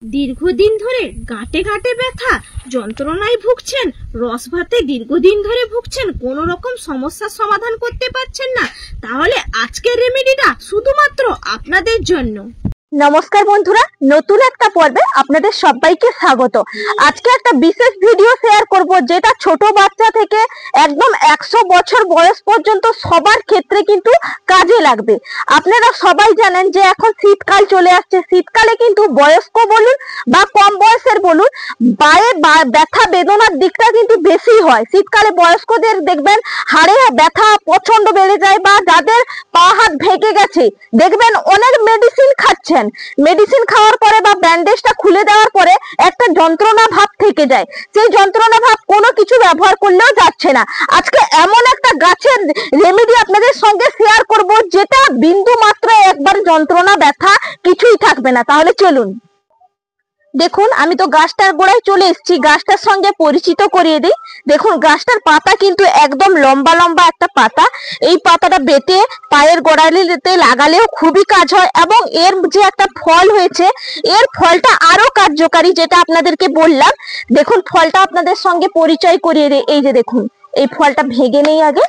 দীর্ঘদিন ধরে গাঁটে গাঁটে ব্যথা যন্ত্রণায় ভুগছেন, রস ভাতে দীর্ঘদিন ধরে ভুগছেন, কোনো রকম সমস্যার সমাধান করতে পারছেন না, তাহলে আজকের রেমেডিটা শুধুমাত্র আপনাদের জন্য। নমস্কার বন্ধুরা, নতুন একটা পর্বে আপনাদের সবাইকে স্বাগত। আজকে একটা বিশেষ ভিডিও শেয়ার করব, যেটা ছোট বাচ্চা থেকে একদম 100 বছর বয়স পর্যন্ত সবার ক্ষেত্রে কিন্তু কাজে লাগবে। আপনারা সবাই জানেন যে এখন শীতকাল চলে আসছে। শীতকালে কিন্তু বয়স্ক বলুন বা কম বয়সের বলুন, পায়ে ব্যথা বেদনার দিকটা কিন্তু বেশি হয়। শীতকালে বয়স্কদের দেখবেন হাড়ে ব্যথা প্রচন্ড বেড়ে যায়, বা যাদের পা হাত ভেঙে গেছে দেখবেন অনেক মেডিসিন খাচ্ছেন, মেডিসিন খাওয়ার পরে বা ব্যান্ডেজটা খুলে দেওয়ার পরে একটা যন্ত্রণা ভাব থেকে যায়। সেই যন্ত্রণা ভাব কোনো কিছু ব্যবহার করলেও যাচ্ছে না। আজকে এমন একটা গাছের রেমেডি আপনাদের সঙ্গে শেয়ার করব, যেটা বিন্দু মাত্র একবার যন্ত্রণা ব্যথা কিছুই থাকবে না। তাহলে চলুন। দেখুন, আমি তো গাছটার গোড়ায় চলে এসেছি, গাছটার সঙ্গে পরিচিত করিয়ে দিই। দেখুন, গাছটার পাতা কিন্তু একদম লম্বা লম্বা একটা পাতা। এই পাতাটা বেটে পায়ের গোড়ালিতে লাগালেও খুবই কাজ হয়, এবং এর যে একটা ফল হয়েছে, এর ফলটা আরো কার্যকারী, যেটা আপনাদেরকে বললাম। দেখুন, ফলটা আপনাদের সঙ্গে পরিচয় করিয়ে দিই। এই যে দেখুন, এই ফলটা ভেঙে নেই আগে।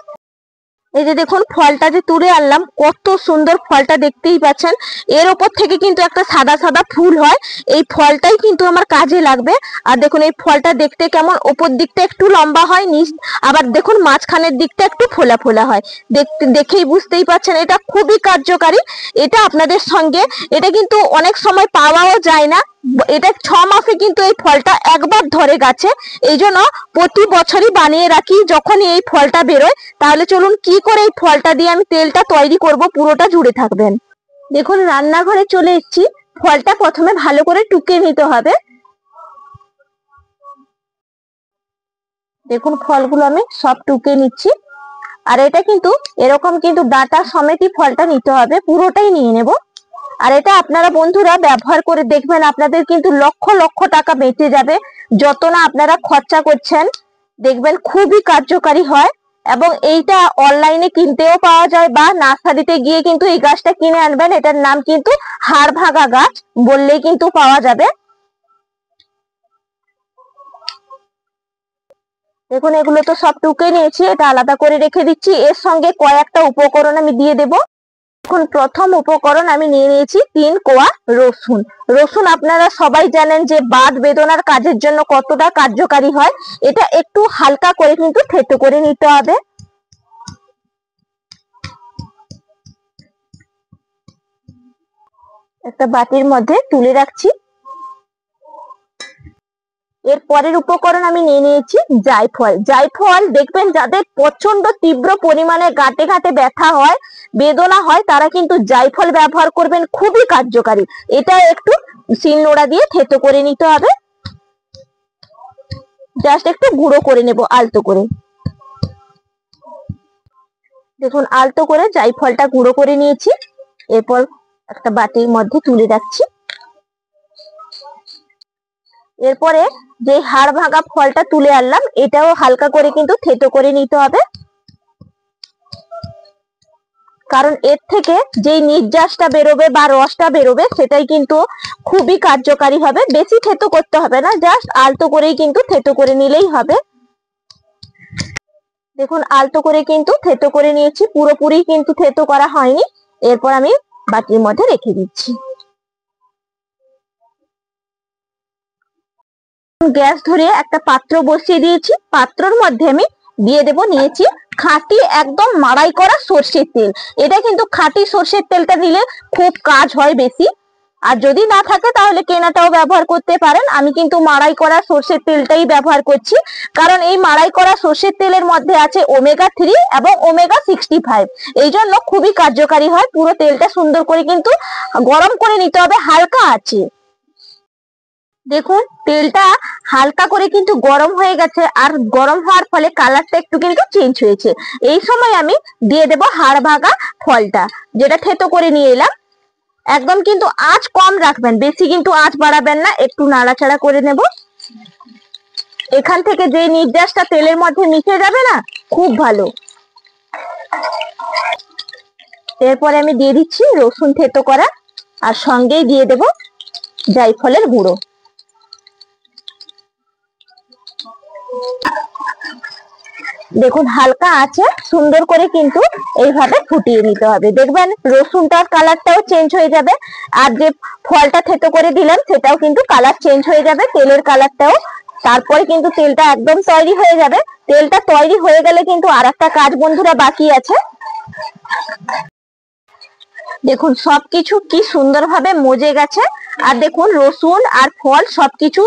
এই যে দেখুন, ফলটা যে তুলে আনলাম, কত সুন্দর ফলটা, দেখতেই পাচ্ছেন। এর ওপর থেকে কিন্তু একটা সাদা সাদা ফুল হয়। এই ফলটাই কিন্তু আমার কাজে লাগবে। আর দেখুন, এই ফলটা দেখতে কেমন, ওপর দিকটা একটু লম্বা হয়, নিচ আবার দেখুন মাঝখানের দিকটা একটু ফোলা ফোলা হয়। দেখেই বুঝতেই পাচ্ছেন এটা খুবই কার্যকারী। এটা আপনাদের সঙ্গে, এটা কিন্তু অনেক সময় পাওয়াও যায় না। এটা 6 মাসে কিন্তু এই ফলটা একবার ধরে গাছে। এই জন্য প্রতি বছরই বানিয়ে রাখি যখনই এই ফলটা বেরোয়। তাহলে চলুন কি করে এই ফলটা দিয়ে আমি তেলটা তৈরি করব, পুরোটা জুড়ে থাকবেন। দেখুন, রান্নাঘরে চলে এসেছি। ফলটা প্রথমে ভালো করে টুকে নিতে হবে। দেখুন, ফলগুলো আমি সব টুকে নিচ্ছি। আর এটা কিন্তু এরকম কিন্তু ডাঁটা সমেতই ফলটা নিতে হবে, পুরোটাই নিয়ে নেব। আর এটা আপনারা বন্ধুরা ব্যবহার করে দেখবেন, আপনাদের কিন্তু লক্ষ লক্ষ টাকা বেঁচে যাবে। যত না আপনারা খরচা করছেন, দেখবেন খুবই কার্যকারী হয়। এবং এইটা অনলাইনে কিনতেও পাওয়া যায়, বা নার্সারিতে গিয়ে কিন্তু এই গাছটা কিনে আনবেন। এটার নাম কিন্তু হাড় ভাঙা গাছ বললেই কিন্তু পাওয়া যাবে। দেখুন, এগুলো তো সব টুকে নিয়েছি, এটা আলাদা করে রেখে দিচ্ছি। এর সঙ্গে কয়েকটা উপকরণ আমি দিয়ে দেব। এখন প্রথম উপকরণ আমি নিয়ে নিয়েছি 3 কোয়া রসুন। রসুন আপনারা সবাই জানেন যে বাত বেদনার কাজের জন্য কতটা কার্যকারী হয়। এটা একটু হালকা করে কিন্তু থেতো করে নিতে হবে। একটা বাটির মধ্যে তুলে রাখছি। এর পরের উপকরণ আমি নিয়ে নিয়েছি জায়ফল। জায়ফল দেখবেন যাদের প্রচন্ড তীব্র পরিমাণে গাঁটে গাঁটে ব্যথা হয়, বেদনা হয়, তারা কিন্তু জায়ফল ব্যবহার করবেন, খুবই কার্যকারী। এটা একটু শিলনোড়া দিয়ে থেতো করে নিতে হবে। জাস্ট একটু গুঁড়ো করে নেব আলতো করে। দেখুন, আলতো করে জায়ফলটা গুঁড়ো করে নিয়েছি। এরপর একটা বাটির মধ্যে তুলে রাখছি। এরপরে যে হাড় ভাঙা ফলটা তুলে আনলাম, এটাও হালকা করে কিন্তু থেতো করে নিতে হবে। কারণ এর থেকে যেই নির্যাসটা বেরোবে বা রসটা বেরোবে, সেটাই কিন্তু খুবই কার্যকারী হবে। বেশি থেতো করতে হবে না, জাস্ট আলতো করেই কিন্তু থেতো করে নিলেই হবে। দেখুন, আলতো করে কিন্তু থেতো করে নিয়েছি, পুরোপুরি কিন্তু থেতো করা হয়নি। এরপর আমি বাটির মধ্যে রেখে দিচ্ছি। গ্যাস ধরিয়ে একটা পাত্র বসিয়ে দিয়েছি। পাত্রের মধ্যে আমি দিয়ে দেব, নিয়েছি খাঁটি একদম মাড়াই করা সর্ষের তেল। এটা কিন্তু খাঁটি সর্ষের তেলটা নিলে খুব কাজ হয় বেশি। আর যদি না থাকে তাহলে কেনাটাও ব্যবহার করতে পারেন। আমি কিন্তু মাড়াই করা সর্ষের তেলটাই ব্যবহার করছি, কারণ এই মাড়াই করা সর্ষের তেলের মধ্যে আছে ওমেগা 3 এবং ওমেগা 65। এই জন্য খুবই কার্যকারী হয়। পুরো তেলটা সুন্দর করে কিন্তু গরম করে নিতে হবে হালকা আঁচে। দেখুন, তেলটা হালকা করে কিন্তু গরম হয়ে গেছে, আর গরম হওয়ার ফলে কালারটা একটু কিন্তু চেঞ্জ হয়েছে। এই সময় আমি দিয়ে দেব হাড় ভাঙা ফলটা, যেটা থেতো করে নিয়ে এলাম। একদম কিন্তু আঁচ কম রাখবেন, বেশি কিন্তু আঁচ বাড়াবেন না। একটু নাড়াচাড়া করে নেব। এখান থেকে যে নির্যাসটা তেলের মধ্যে মিশে যাবে না, খুব ভালো। এরপরে আমি দিয়ে দিচ্ছি রসুন থেতো করা, আর সঙ্গেই দিয়ে দেব জায়ফলের গুঁড়ো। দেখুন হালকা আছে সুন্দর করে কিন্তু এইভাবে ফুটিয়ে নিতে হবে। দেখবেন রসুনটার কালারটাও চেঞ্জ হয়ে যাবে, আর যে ফলটা থেতো করে দিলাম সেটাও কিন্তু কালার চেঞ্জ হয়ে যাবে, তেলের কালারটাও। তারপরে কিন্তু তেলটা একদম তৈরি হয়ে যাবে। তেলটা তৈরি হয়ে গেলে কিন্তু আর একটা কাজ বন্ধুরা বাকি আছে। দেখুন সবকিছু কি সুন্দরভাবে মজে গেছে, আর দেখুন রসুন আর ফল সবকিছু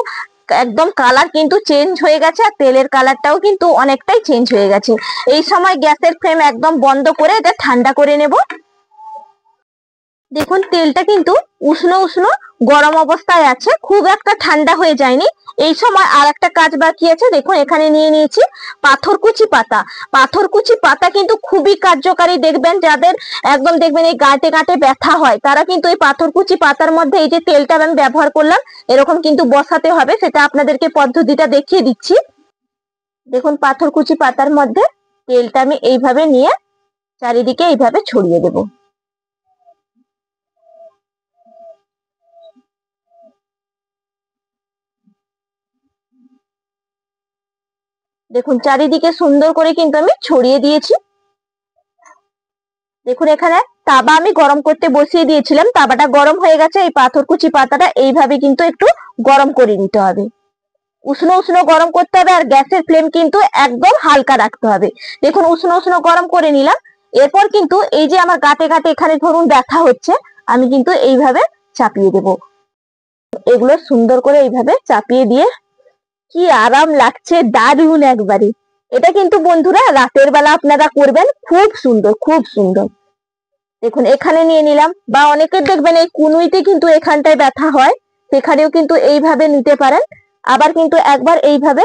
একদম কালার কিন্তু চেঞ্জ হয়ে গেছে, আর তেলের কালারটাও কিন্তু অনেকটাই চেঞ্জ হয়ে গেছে। এই সময় গ্যাসের ফ্লেম একদম বন্ধ করে এটা ঠান্ডা করে নেব। দেখুন তেলটা কিন্তু উষ্ণ উষ্ণ গরম অবস্থায় আছে, খুব একটা ঠান্ডা হয়ে যায়নি। এই সময় আর একটা কাজ বাকি আছে। দেখুন এখানে নিয়ে নিয়েছি পাথরকুচি পাতা। পাথরকুচি পাতা কিন্তু খুবই কার্যকারী। দেখবেন যাদের একদম দেখবেন এই গাঁটে গাঁটে ব্যথা হয়, তারা কিন্তু এই পাথরকুচি পাতার মধ্যে এই যে তেলটা আমি ব্যবহার করলাম এরকম কিন্তু বসাতে হবে, সেটা আপনাদেরকে পদ্ধতিটা দেখিয়ে দিচ্ছি। দেখুন পাথরকুচি পাতার মধ্যে তেলটা আমি এইভাবে নিয়ে চারিদিকে এইভাবে ছড়িয়ে দেব। দেখুন চারিদিকে সুন্দর করে কিন্তু আমি ছড়িয়ে দিয়েছি। দেখুন এখানে তাওয়া আমি গরম করতে বসিয়ে দিয়েছিলাম, তাওয়াটা গরম হয়ে গেছে। এই পাথরকুচি পাতাটা এইভাবে কিন্তু একটু গরম করে নিতে হবে, উষ্ণ উষ্ণ গরম করতে হবে, আর গ্যাসের ফ্লেম কিন্তু একদম হালকা রাখতে হবে। দেখুন উষ্ণ উষ্ণ গরম করে নিলাম। এরপর কিন্তু এই যে আমার গাঁটে গাঁটে এখানে ধরুন ব্যথা হচ্ছে, আমি কিন্তু এইভাবে চাপিয়ে দেব। এগুলো সুন্দর করে এইভাবে চাপিয়ে দিয়ে কি আরাম লাগছে, দারুণ একবারে। এটা কিন্তু বন্ধুরা রাতের বেলা আপনারা করবেন, খুব সুন্দর খুব সুন্দর। দেখুন এখানে নিয়ে নিলাম, বা অনেকের দেখবেন এই কুনুইতে কিন্তু এখানটায় ব্যথা হয়, সেখানেও কিন্তু এইভাবে নিতে পারেন। আবার কিন্তু একবার এইভাবে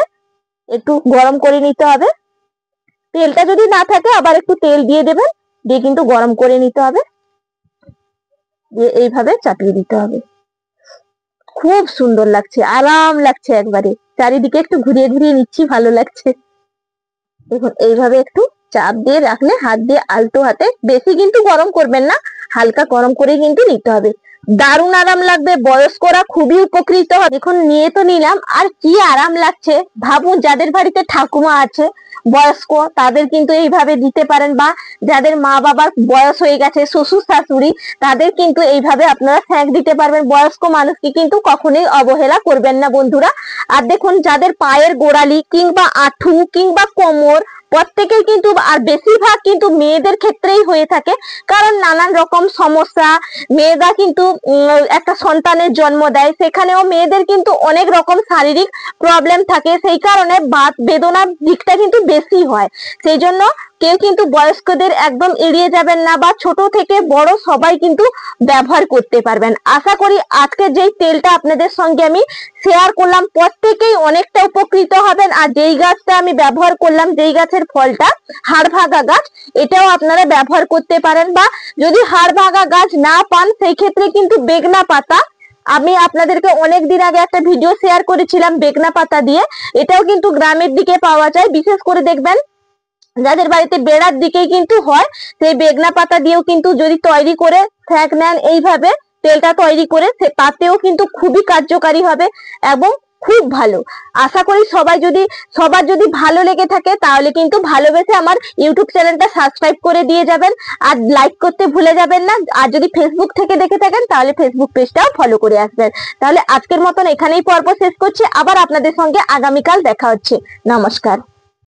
একটু গরম করে নিতে হবে। তেলটা যদি না থাকে আবার একটু তেল দিয়ে দেবেন, দিয়ে কিন্তু গরম করে নিতে হবে, দিয়ে এইভাবে চাপিয়ে দিতে হবে। খুব সুন্দর লাগছে, আরাম লাগছে একবারে। চারিদিকে একটু ঘুরিয়ে ঘুরিয়ে নিচ্ছি, ভালো লাগছে। দেখুন এইভাবে একটু চাপ দিয়ে রাখলে হাত দিয়ে আলতো হাতে, বেশি কিন্তু গরম করবেন না, হালকা গরম করে কিন্তু নিতে হবে। দারুণ আরাম লাগবে, বয়স্করা খুবই উপকৃত হবে। দেখুন নিয়ে তো নিলাম, আর কি আরাম লাগছে। ভাবুন যাদের বাড়িতে ঠাকুমা আছে বয়স্ক, তাদের কিন্তু এইভাবে দিতে পারেন, বা যাদের মা বাবার বয়স হয়ে গেছে শ্বশুর শাশুড়ি, তাদের কিন্তু এইভাবে আপনারা সেঁক দিতে পারবেন। বয়স্ক মানুষকে কিন্তু কখনোই অবহেলা করবেন না বন্ধুরা। আর দেখুন যাদের পায়ের গোড়ালি কিংবা আঁঠু কিংবা কোমর, প্রত্যেকেই কিন্তু, আর বেশিরভাগ কিন্তু মেয়েদের ক্ষেত্রেই হয়ে থাকে, কারণ নানান রকম সমস্যা, মেয়েরা কিন্তু একটা সন্তানের জন্ম দেয়, সেখানেও মেয়েদের কিন্তু অনেক রকম শারীরিক প্রবলেম থাকে, সেই কারণে বাত বেদনার দিকটা কিন্তু বেশি হয়। সেই জন্য কেউ কিন্তু বয়স্কদের একদম এড়িয়ে যাবেন না, বা ছোট থেকে বড় সবাই কিন্তু ব্যবহার করতে পারবেন। আশা করি আজকে যেই তেলটা আপনাদের সঙ্গে আমি শেয়ার করলাম প্রত্যেকেই অনেকটা উপকৃত হবেন। আর যেই গাছটা আমি ব্যবহার করলাম, যেই গাছের ফলটা হাড়ভাগা গাছ, এটাও আপনারা ব্যবহার করতে পারেন, বা যদি হাড়ভাগা গাছ না পান সেই ক্ষেত্রে কিন্তু বেগনা পাতা, আমি আপনাদেরকে অনেকদিন আগে একটা ভিডিও শেয়ার করেছিলাম বেগনা পাতা দিয়ে, এটাও কিন্তু গ্রামের দিকে পাওয়া যায়। বিশেষ করে দেখবেন যাদের বাড়িতে বেড়ার দিকেই কিন্তু হয়, সেই বেগনা পাতা দিয়েও কিন্তু যদি তৈরি করে সেঁক নেন এইভাবে তেলটা তৈরি করে, তাতেও কিন্তু খুবই কার্যকারী হবে এবং খুব ভালো। আশা করি সবার যদি ভালো লেগে থাকে তাহলে কিন্তু ভালোবেসে আমার ইউটিউব চ্যানেলটা সাবস্ক্রাইব করে দিয়ে যাবেন, আর লাইক করতে ভুলে যাবেন না। আর যদি ফেসবুক থেকে দেখে থাকেন তাহলে ফেসবুক পেজটাও ফলো করে আসবেন। তাহলে আজকের মতন এখানেই পর্ব শেষ করছি, আবার আপনাদের সঙ্গে আগামীকাল দেখা হচ্ছে। নমস্কার।